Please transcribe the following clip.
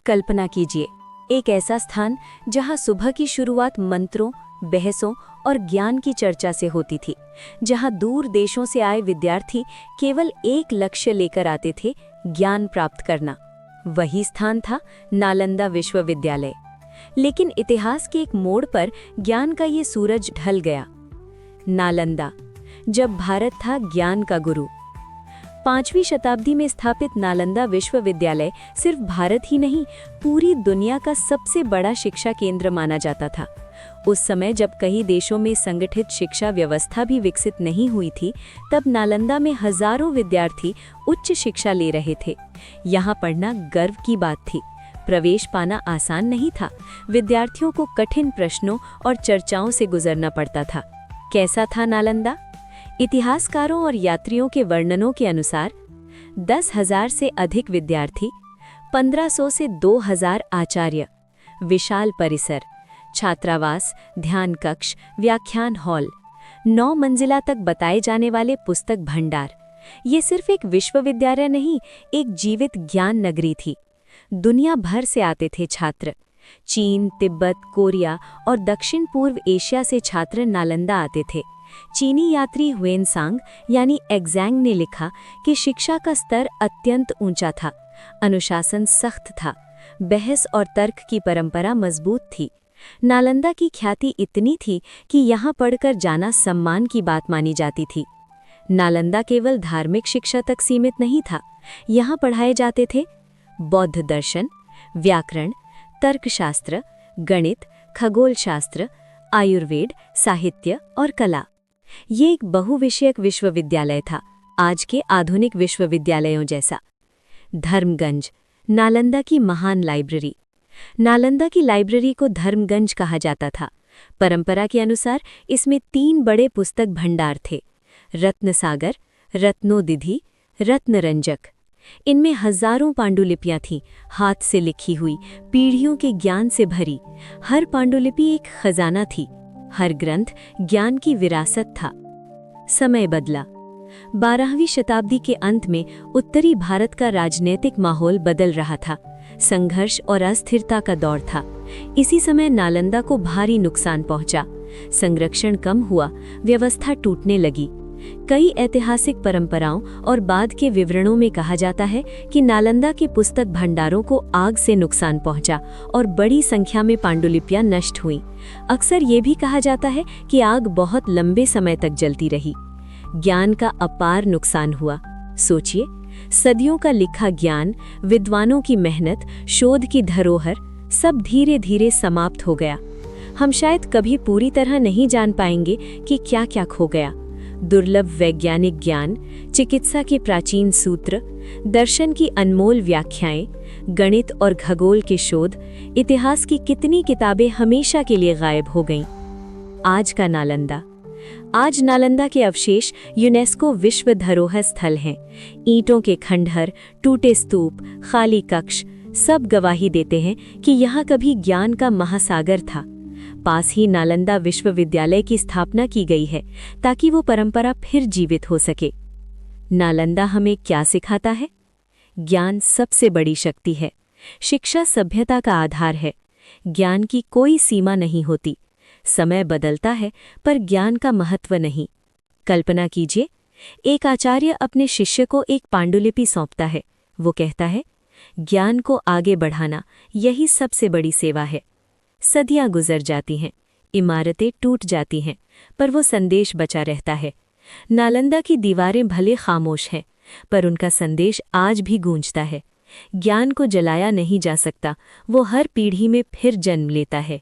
कल्पना कीजिए, एक ऐसा स्थान जहां सुबह की शुरुआत मंत्रों, बहसों और ज्ञान की चर्चा से होती थी, जहां दूर देशों से आए विद्यार्थी केवल एक लक्ष्य लेकर आते थे, ज्ञान प्राप्त करना। वही स्थान था नालंदा विश्वविद्यालय। लेकिन इतिहास के एक मोड़ पर ज्ञान का ये सूरज ढल गया। नालंदा, जब भारत था ज्ञान का गुरु। 5वीं शताब्दी में स्थापित नालंदा विश्वविद्यालय सिर्फ भारत ही नहीं, पूरी दुनिया का सबसे बड़ा शिक्षा केंद्र माना जाता था। उस समय जब कई देशों में संगठित शिक्षा व्यवस्था भी विकसित नहीं हुई थी, तब नालंदा में हजारों विद्यार्थी उच्च शिक्षा ले रहे थे। यहाँ पढ़ना गर्व की बात थी। प्रवेश पाना आसान नहीं था। विद्यार्थियों को कठिन प्रश्नों और चर्चाओं से गुजरना पड़ता था। कैसा था नालंदा? इतिहासकारों और यात्रियों के वर्णनों के अनुसार 10,000 से अधिक विद्यार्थी, 1500 से 2000 आचार्य, विशाल परिसर, छात्रावास, ध्यान कक्ष, व्याख्यान हॉल, 9 मंजिला तक बताए जाने वाले पुस्तक भंडार। ये सिर्फ एक विश्वविद्यालय नहीं, एक जीवित ज्ञान नगरी थी। दुनिया भर से आते थे छात्र। चीन, तिब्बत, कोरिया और दक्षिण पूर्व एशिया से छात्र नालंदा आते थे। चीनी यात्री हुएनसांग यानी एग्जैंग ने लिखा कि शिक्षा का स्तर अत्यंत ऊंचा था, अनुशासन सख्त था, बहस और तर्क की परंपरा मजबूत थी। नालंदा की ख्याति इतनी थी कि यहाँ पढ़कर जाना सम्मान की बात मानी जाती थी। नालंदा केवल धार्मिक शिक्षा तक सीमित नहीं था। यहाँ पढ़ाए जाते थे बौद्ध दर्शन, व्याकरण, तर्कशास्त्र, गणित, खगोलशास्त्र, आयुर्वेद, साहित्य और कला। ये एक बहुविषयक विश्वविद्यालय था, आज के आधुनिक विश्वविद्यालयों जैसा। धर्मगंज, नालंदा की महान लाइब्रेरी। नालंदा की लाइब्रेरी को धर्मगंज कहा जाता था। परंपरा के अनुसार इसमें 3 बड़े पुस्तक भंडार थे: रत्नसागर, रत्नोदिधि, रत्नरंजक। इनमें हजारों पांडुलिपियां थीं, हाथ से लिखी हुई, पीढ़ियों के ज्ञान से भरी। हर पांडुलिपि एक खजाना थी, हर ग्रंथ ज्ञान की विरासत था। समय बदला। 12वीं शताब्दी के अंत में उत्तरी भारत का राजनीतिक माहौल बदल रहा था। संघर्ष और अस्थिरता का दौर था। इसी समय नालंदा को भारी नुकसान पहुंचा। संरक्षण कम हुआ, व्यवस्था टूटने लगी। कई ऐतिहासिक परंपराओं और बाद के विवरणों में कहा जाता है कि नालंदा के पुस्तक भंडारों को आग से नुकसान पहुंचा और बड़ी संख्या में पांडुलिपियां नष्ट हुईं। अक्सर ये भी कहा जाता है कि आग बहुत लंबे समय तक जलती रही। ज्ञान का अपार नुकसान हुआ। सोचिए, सदियों का लिखा ज्ञान, विद्वानों की मेहनत, शोध की धरोहर, सब धीरे धीरे समाप्त हो गया। हम शायद कभी पूरी तरह नहीं जान पाएंगे कि क्या क्या खो गया। दुर्लभ वैज्ञानिक ज्ञान, चिकित्सा के प्राचीन सूत्र, दर्शन की अनमोल व्याख्याएं, गणित और खगोल के शोध, इतिहास की कितनी किताबें हमेशा के लिए गायब हो गईं। आज का नालंदा। आज नालंदा के अवशेष यूनेस्को विश्व धरोहर स्थल हैं। ईंटों के खंडहर, टूटे स्तूप, खाली कक्ष, सब गवाही देते हैं कि यहाँ कभी ज्ञान का महासागर था। पास ही नालंदा विश्वविद्यालय की स्थापना की गई है ताकि वो परंपरा फिर जीवित हो सके। नालंदा हमें क्या सिखाता है? ज्ञान सबसे बड़ी शक्ति है। शिक्षा सभ्यता का आधार है। ज्ञान की कोई सीमा नहीं होती। समय बदलता है पर ज्ञान का महत्व नहीं। कल्पना कीजिए, एक आचार्य अपने शिष्य को एक पांडुलिपि सौंपता है। वो कहता है, ज्ञान को आगे बढ़ाना यही सबसे बड़ी सेवा है। सदियां गुजर जाती हैं, इमारतें टूट जाती हैं, पर वो संदेश बचा रहता है। नालंदा की दीवारें भले खामोश हैं, पर उनका संदेश आज भी गूंजता है। ज्ञान को जलाया नहीं जा सकता, वो हर पीढ़ी में फिर जन्म लेता है।